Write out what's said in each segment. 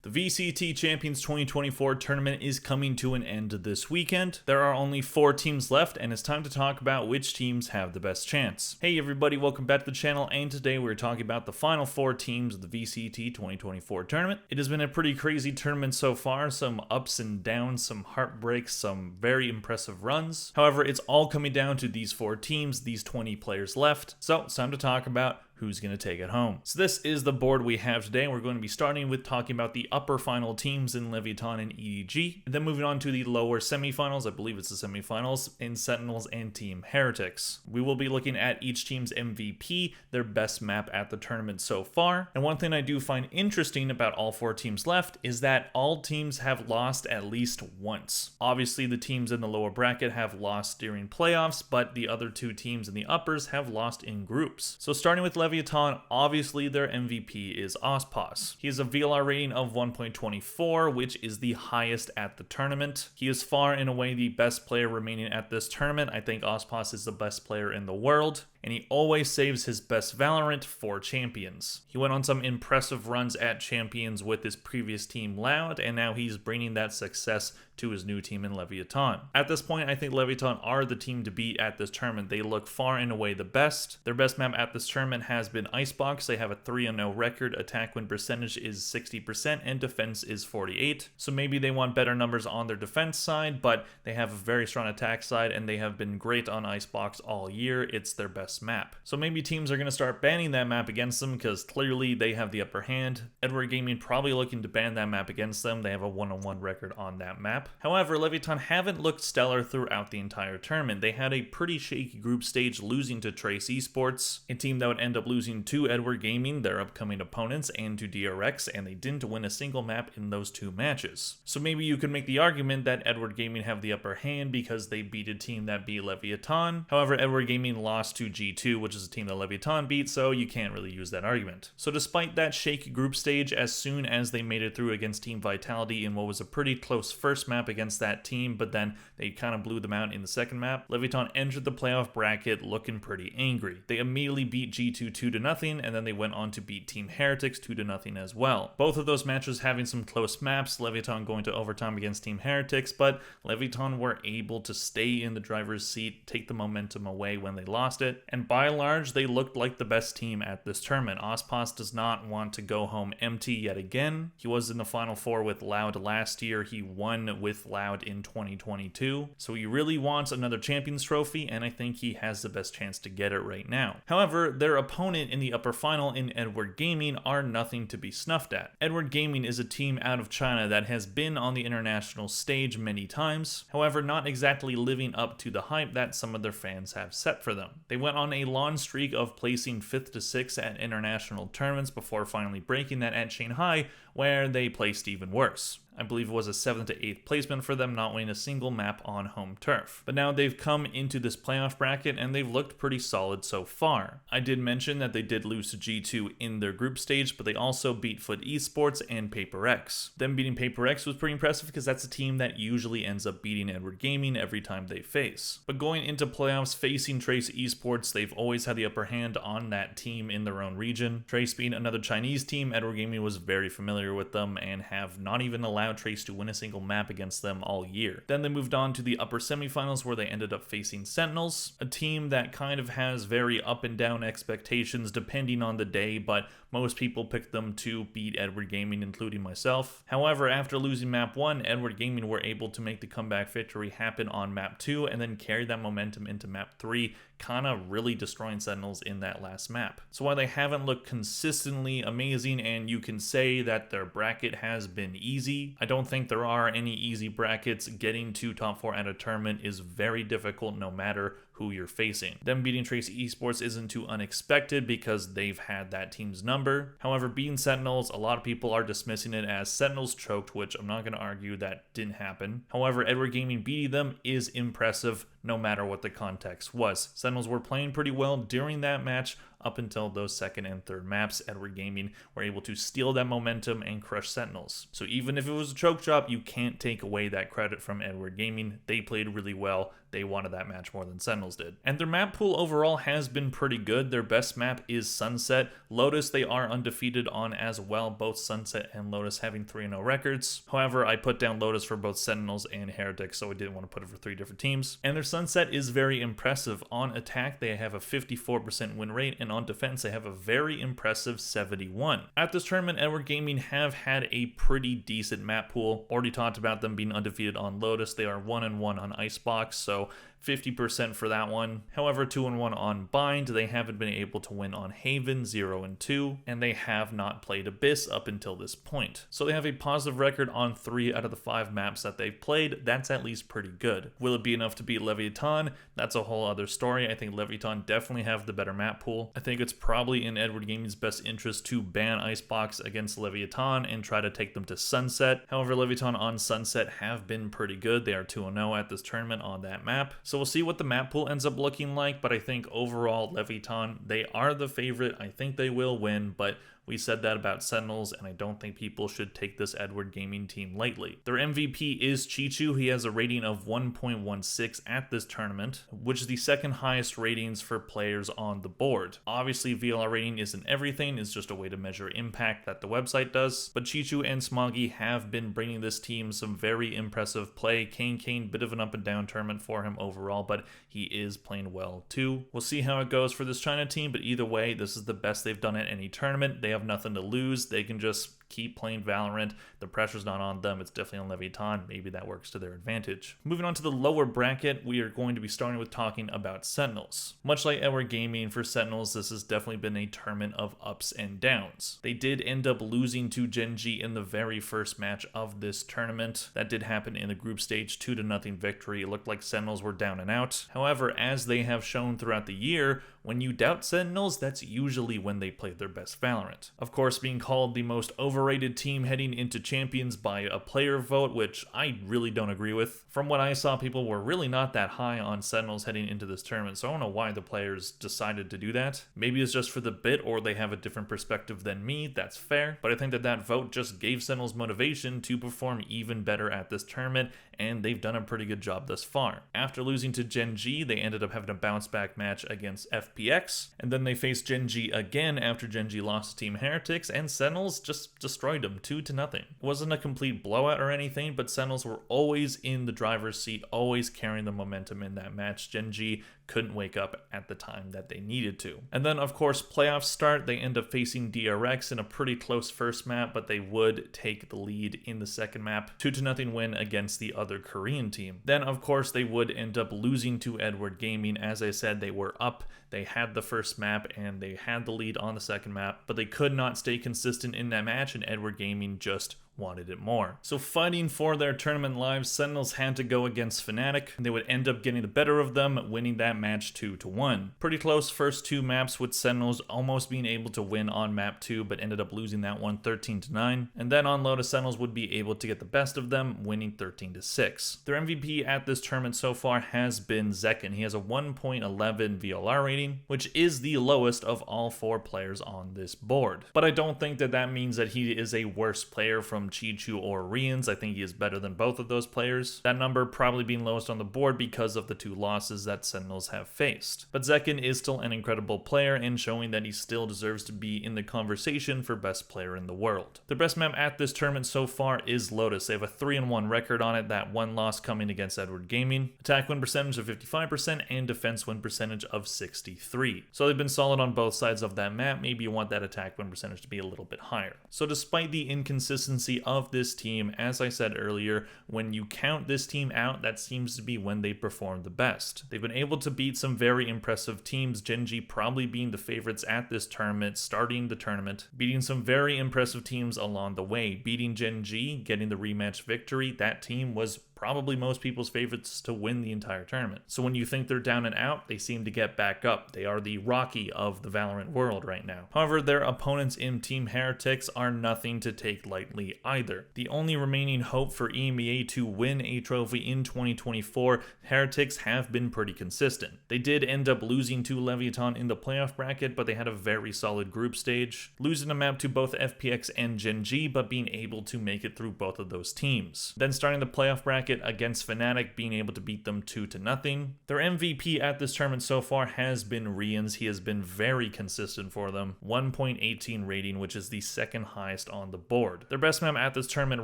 The VCT Champions 2024 tournament is coming to an end this weekend. There are only 4 teams left, and it's time to talk about which teams have the best chance. Hey everybody, welcome back to the channel, and today we're talking about the final 4 teams of the VCT 2024 tournament. It has been a pretty crazy tournament so far, some ups and downs, some heartbreaks, some very impressive runs. However, it's all coming down to these 4 teams, these 20 players left. So it's time to talk about who's going to take it home. So this is the board we have today. We're going to be starting with talking about the upper final teams in Leviatan and EDG, and then moving on to the lower semifinals, I believe it's the semifinals, in Sentinels and Team Heretics. We will be looking at each team's MVP, their best map at the tournament so far, and one thing I do find interesting about all 4 teams left is that all teams have lost at least once. Obviously the teams in the lower bracket have lost during playoffs, but the other 2 teams in the uppers have lost in groups. So starting with Leviatan, obviously their MVP is Ospos. He has a VLR rating of 1.24, which is the highest at the tournament. He is far and away the best player remaining at this tournament. I think Ospos is the best player in the world, and he always saves his best Valorant for Champions. He went on some impressive runs at Champions with his previous team Loud, and now he's bringing that success to his new team in Leviatan. At this point, I think Leviatan are the team to beat at this tournament. They look far and away the best. Their best map at this tournament has been Icebox. They have a 3-0 record, attack win percentage is 60%, and defense is 48%. So maybe they want better numbers on their defense side, but they have a very strong attack side, and they have been great on Icebox all year. It's their best map. So maybe teams are going to start banning that map against them because clearly they have the upper hand. Edward Gaming probably looking to ban that map against them. They have a 1-1 record on that map. However, Leviatan haven't looked stellar throughout the entire tournament. They had a pretty shaky group stage, losing to Trace Esports, a team that would end up losing to Edward Gaming, their upcoming opponents, and to DRX, and they didn't win a single map in those 2 matches. So maybe you could make the argument that Edward Gaming have the upper hand because they beat a team that beat Leviatan. However, Edward Gaming lost to G2, which is a team that Leviatan beat, so you can't really use that argument. So despite that shaky group stage, as soon as they made it through against Team Vitality in what was a pretty close first map against that team, but then they kind of blew them out in the second map, Leviatan entered the playoff bracket looking pretty angry. They immediately beat G2 2-0, and then they went on to beat Team Heretics 2-0 as well. Both of those matches having some close maps, Leviatan going to overtime against Team Heretics, but Leviatan were able to stay in the driver's seat, take the momentum away when they lost it, and by and large, they looked like the best team at this tournament. Ospos does not want to go home empty yet again. He was in the Final Four with Loud last year. He won with Loud in 2022. So he really wants another Champions Trophy, and I think he has the best chance to get it right now. However, their opponent in the upper final in Edward Gaming are nothing to be snuffed at. Edward Gaming is a team out of China that has been on the international stage many times, however, not exactly living up to the hype that some of their fans have set for them. They went on a long streak of placing 5th to 6th at international tournaments before finally breaking that at Shanghai, where they placed even worse. I believe it was a 7th to 8th placement for them, not winning a single map on home turf. But now they've come into this playoff bracket and they've looked pretty solid so far. I did mention that they did lose to G2 in their group stage, but they also beat Foot Esports and PaperX. Them beating PaperX was pretty impressive because that's a team that usually ends up beating Edward Gaming every time they face. But going into playoffs facing Trace Esports, they've always had the upper hand on that team in their own region. Trace being another Chinese team, Edward Gaming was very familiar with them and have not even allowed Trace to win a single map against them all year. Then they moved on to the upper semifinals where they ended up facing Sentinels, a team that kind of has very up and down expectations depending on the day, but most people picked them to beat Edward Gaming, including myself. However, after losing map 1, Edward Gaming were able to make the comeback victory happen on map 2 and then carry that momentum into map 3, kind of really destroying Sentinels in that last map. So while they haven't looked consistently amazing and you can say that their bracket has been easy, I don't think there are any easy brackets. Getting to top 4 at a tournament is very difficult no matter who you're facing. Them beating Trace Esports isn't too unexpected because they've had that team's number. However, beating Sentinels, a lot of people are dismissing it as Sentinels choked, which I'm not going to argue that didn't happen. However, Edward Gaming beating them is impressive no matter what the context was. Sentinels were playing pretty well during that match up until those second and third maps. Edward Gaming were able to steal that momentum and crush Sentinels. So even if it was a choke job, you can't take away that credit from Edward Gaming. They played really well. They wanted that match more than Sentinels did. And their map pool overall has been pretty good. Their best map is Sunset. Lotus they are undefeated on as well, both Sunset and Lotus having 3-0 records. However, I put down Lotus for both Sentinels and Heretics, so I didn't want to put it for 3 different teams. And their Sunset is very impressive. On attack, they have a 54% win rate, and on defense, they have a very impressive 71. At this tournament, Edward Gaming have had a pretty decent map pool. Already talked about them being undefeated on Lotus. They are 1-1 on Icebox, so 50% for that one. However, 2-1 on Bind. They haven't been able to win on Haven, 0-2, and they have not played Abyss up until this point. So they have a positive record on 3 out of the 5 maps that they've played. That's at least pretty good. Will it be enough to beat Leviatan? That's a whole other story. I think Leviatan definitely have the better map pool. I think it's probably in Edward Gaming's best interest to ban Icebox against Leviatan and try to take them to Sunset. However, Leviatan on Sunset have been pretty good. They are 2-0 at this tournament on that map. So we'll see what the map pool ends up looking like, but I think overall Leviatan, they are the favorite. I think they will win, but we said that about Sentinels, and I don't think people should take this Edward Gaming team lightly. Their MVP is Chichu. He has a rating of 1.16 at this tournament, which is the second highest ratings for players on the board. Obviously, VLR rating isn't everything. It's just a way to measure impact that the website does. But Chichu and Smoggy have been bringing this team some very impressive play. Kane, bit of an up and down tournament for him overall, but he is playing well too. We'll see how it goes for this China team, but either way, this is the best they've done at any tournament. They have nothing to lose. They can just keep playing Valorant. The pressure's not on them. It's definitely on Leviatan. Maybe that works to their advantage. Moving on to the lower bracket, we are going to be starting with talking about Sentinels. Much like Edward Gaming, for Sentinels, this has definitely been a tournament of ups and downs. They did end up losing to Gen G in the very first match of this tournament. That did happen in the group stage, 2-0 victory. It looked like Sentinels were down and out. However, as they have shown throughout the year, when you doubt Sentinels, that's usually when they play their best Valorant. Of course, being called the most overrated team heading into Champions by a player vote, which I really don't agree with. From what I saw, people were really not that high on Sentinels heading into this tournament, so I don't know why the players decided to do that. Maybe it's just for the bit, or they have a different perspective than me. That's fair, but I think that vote just gave Sentinels motivation to perform even better at this tournament, and they've done a pretty good job thus far. After losing to Gen G, they ended up having a bounce back match against FPX, and then they faced Gen G again after Gen G lost to Team Heretics, and Sentinels just destroyed them 2-0. It wasn't a complete blowout or anything, but Sentinels were always in the driver's seat, always carrying the momentum in that match. Gen G couldn't wake up at the time that they needed to. And then, of course, playoffs start. They end up facing DRX in a pretty close first map, but they would take the lead in the second map. 2-0 win against the other Korean team. Then, of course, they would end up losing to Edward Gaming. As I said, they were up. They had the first map and they had the lead on the second map, but they could not stay consistent in that match, and Edward Gaming just wanted it more. So fighting for their tournament lives, Sentinels had to go against Fnatic, and they would end up getting the better of them, winning that match 2-1. Pretty close first 2 maps, with Sentinels almost being able to win on map 2, but ended up losing that one 13-9. And then on Lotus, Sentinels would be able to get the best of them, winning 13-6. Their MVP at this tournament so far has been Zekin. He has a 1.11 VLR rating, which is the lowest of all 4 players on this board. But I don't think that means that he is a worse player from Chichu or Rians. I think he is better than both of those players. That number probably being lowest on the board because of the 2 losses that Sentinels have faced. But Zekin is still an incredible player and showing that he still deserves to be in the conversation for best player in the world. The best map at this tournament so far is Lotus. They have a 3-1 record on it, that 1 loss coming against Edward Gaming. Attack win percentage of 55% and defense win percentage of 63. So they've been solid on both sides of that map. Maybe you want that attack win percentage to be a little bit higher. So despite the inconsistency of this team, as I said earlier, when you count this team out, that seems to be when they perform the best. They've been able to beat some very impressive teams, Gen G probably being the favorites at this tournament, starting the tournament, beating some very impressive teams along the way, beating Gen G, getting the rematch victory. That team was probably most people's favorites to win the entire tournament. So when you think they're down and out, they seem to get back up. They are the Rocky of the Valorant world right now. However, their opponents in Team Heretics are nothing to take lightly either. The only remaining hope for EMEA to win a trophy in 2024, Heretics have been pretty consistent. They did end up losing to Leviatan in the playoff bracket, but they had a very solid group stage, losing a map to both FPX and Gen G, but being able to make it through both of those teams. Then starting the playoff bracket against Fnatic, being able to beat them 2-0. Their MVP at this tournament so far has been Rians. He has been very consistent for them. 1.18 rating, which is the second highest on the board. Their best map at this tournament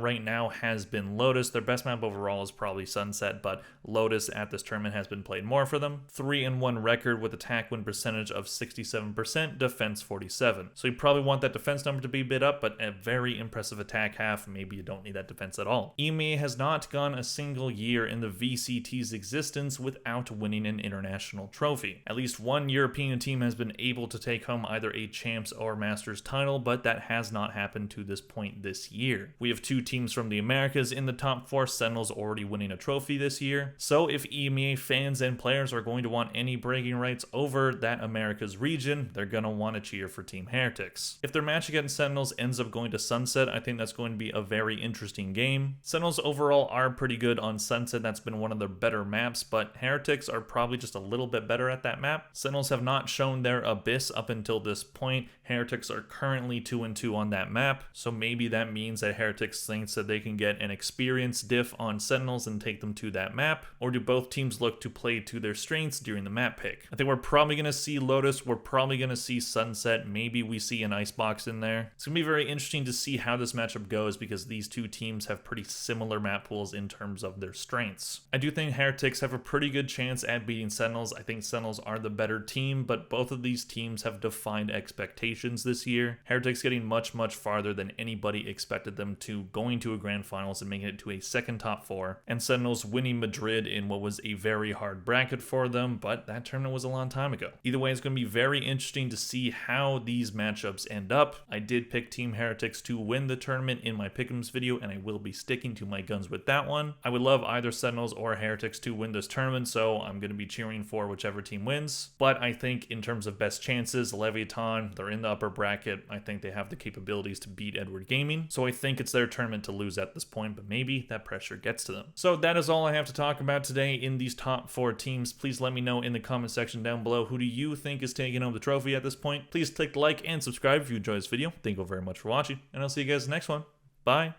right now has been Lotus. Their best map overall is probably Sunset, but Lotus at this tournament has been played more for them. 3-1 record with attack win percentage of 67%, defense 47. So you probably want that defense number to be a bit up, but a very impressive attack half. Maybe you don't need that defense at all. EMEA has not gone a single year in the VCT's existence without winning an international trophy. At least one European team has been able to take home either a Champs or Masters title, but that has not happened to this point this year. We have two teams from the Americas in the top 4, Sentinels already winning a trophy this year. So if EMEA fans and players are going to want any bragging rights over that Americas region, they're going to want to cheer for Team Heretics. If their match against Sentinels ends up going to Sunset, I think that's going to be a very interesting game. Sentinels overall are pretty good on Sunset. That's been one of their better maps, but Heretics are probably just a little bit better at that map. Sentinels have not shown their abyss up until this point. Heretics are currently 2-2 on that map, so maybe that means that Heretics thinks that they can get an experience diff on Sentinels and take them to that map, or do both teams look to play to their strengths during the map pick? I think we're probably going to see Lotus, we're probably going to see Sunset, maybe we see an Icebox in there. It's going to be very interesting to see how this matchup goes because these two teams have pretty similar map pools in terms of their strengths. I do think Heretics have a pretty good chance at beating Sentinels. I think Sentinels are the better team, but both of these teams have defined expectations this year. Heretics getting much farther than anybody expected them to, going to a grand finals and making it to a second top 4, and Sentinels winning Madrid in what was a very hard bracket for them, but that tournament was a long time ago. Either way, it's going to be very interesting to see how these matchups end up. I did pick Team Heretics to win the tournament in my pick'ems video, and I will be sticking to my guns with that one. I would love either Sentinels or Heretics to win this tournament, so I'm going to be cheering for whichever team wins. But I think in terms of best chances, Leviatan, they're in the upper bracket. I think they have the capabilities to beat Edward Gaming, so I think it's their tournament to lose at this point, but maybe that pressure gets to them. So that is all I have to talk about today in these top 4 teams. Please let me know in the comment section down below, who do you think is taking home the trophy at this point? Please click like and subscribe if you enjoyed this video. Thank you very much for watching, and I'll see you guys in the next one. Bye.